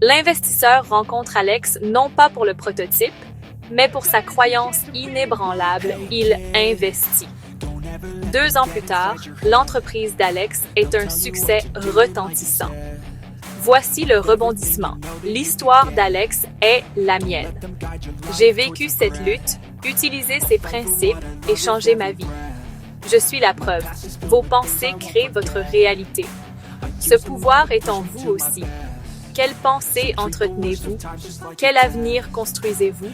L'investisseur rencontre Alex non pas pour le prototype, mais pour sa croyance inébranlable, il investit. 2 ans plus tard, l'entreprise d'Alex est un succès retentissant. Voici le rebondissement. L'histoire d'Alex est la mienne. J'ai vécu cette lutte, utilisé ces principes et changé ma vie. Je suis la preuve. Vos pensées créent votre réalité. Ce pouvoir est en vous aussi. Quelles pensées entretenez-vous? Quel avenir construisez-vous?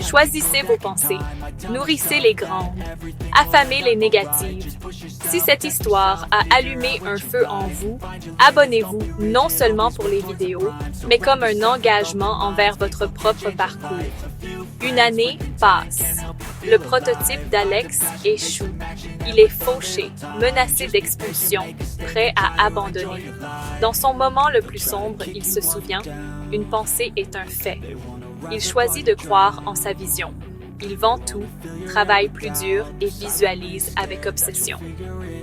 Choisissez vos pensées. Nourrissez les grandes. Affamez les négatives. Si cette histoire a allumé un feu en vous, abonnez-vous non seulement pour les vidéos, mais comme un engagement envers votre propre parcours. Une année passe. Le prototype d'Alex échoue. Il est fauché, menacé d'expulsion, prêt à abandonner. Dans son moment le plus sombre, il se souvient, une pensée est un fait. Il choisit de croire en sa vision. Il vend tout, travaille plus dur et visualise avec obsession.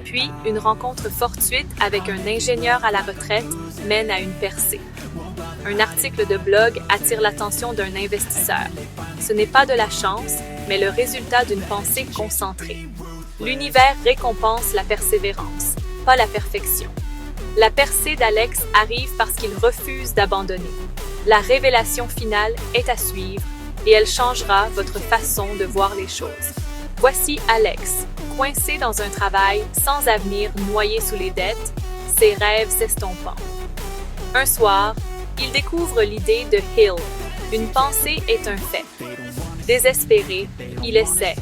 Puis, une rencontre fortuite avec un ingénieur à la retraite mène à une percée. Un article de blog attire l'attention d'un investisseur. Ce n'est pas de la chance, mais le résultat d'une pensée concentrée. L'univers récompense la persévérance, pas la perfection. La percée d'Alex arrive parce qu'il refuse d'abandonner. La révélation finale est à suivre et elle changera votre façon de voir les choses. Voici Alex, coincé dans un travail sans avenir, noyé sous les dettes, ses rêves s'estompant. Un soir, il découvre l'idée de Hill. Une pensée est un fait. Désespéré, il essaie.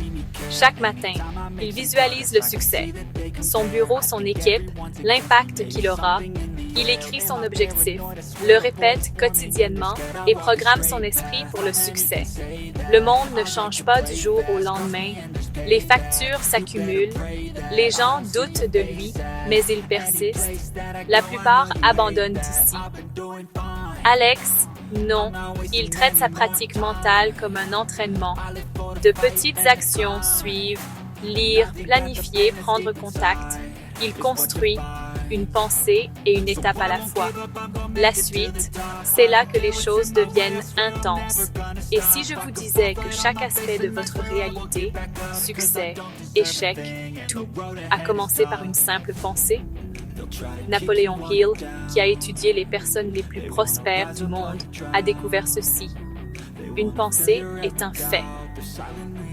Chaque matin, il visualise le succès. Son bureau, son équipe, l'impact qu'il aura. Il écrit son objectif, le répète quotidiennement et programme son esprit pour le succès. Le monde ne change pas du jour au lendemain. Les factures s'accumulent. Les gens doutent de lui, mais il persiste. La plupart abandonnent ici. Alex, non, il traite sa pratique mentale comme un entraînement. De petites actions suivent, lire, planifier, prendre contact. Il construit une pensée et une étape à la fois. La suite, c'est là que les choses deviennent intenses. Et si je vous disais que chaque aspect de votre réalité, succès, échec, tout, a commencé par une simple pensée? Napoléon Hill, qui a étudié les personnes les plus prospères du monde, a découvert ceci. Une pensée est un fait.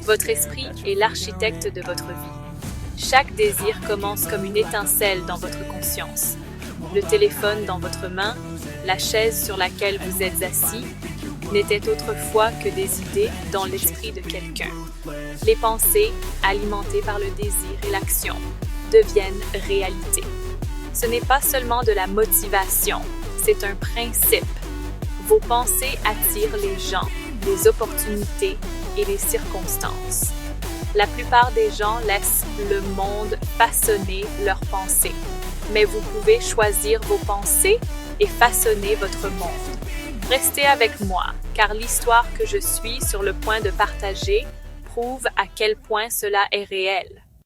Votre esprit est l'architecte de votre vie. Chaque désir commence comme une étincelle dans votre conscience. Le téléphone dans votre main, la chaise sur laquelle vous êtes assis, n'étaient autrefois que des idées dans l'esprit de quelqu'un. Les pensées, alimentées par le désir et l'action, deviennent réalité. Ce n'est pas seulement de la motivation, c'est un principe. Vos pensées attirent les gens, les opportunités et les circonstances. La plupart des gens laissent le monde façonner leurs pensées. Mais vous pouvez choisir vos pensées et façonner votre monde. Restez avec moi, car l'histoire que je suis sur le point de partager prouve à quel point cela est réel.